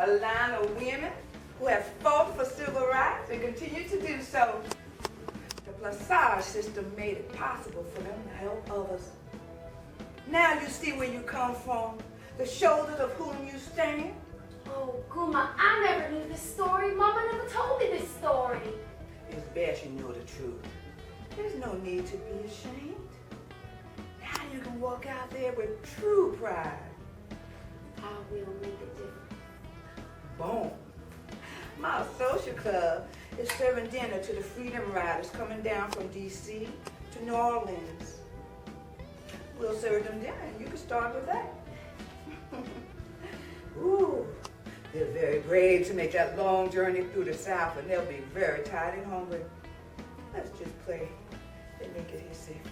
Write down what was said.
a line of women who have fought for civil rights and continue to do so. The Placage system made it possible for them to help others. Now you see where you come from, the shoulders of whom you stand. Oh, Guma, I never knew this story. Mama never told me this story. It's best you know the truth. There's no need to be ashamed. Now you can walk out there with true pride. I will make a difference. Boom. My social club is serving dinner to the Freedom Riders coming down from D.C. to New Orleans. We'll serve them dinner and you can start with that. Ooh, they're very brave to make that long journey through the South, and they'll be very tired and hungry. Let's just play. They make it here safely.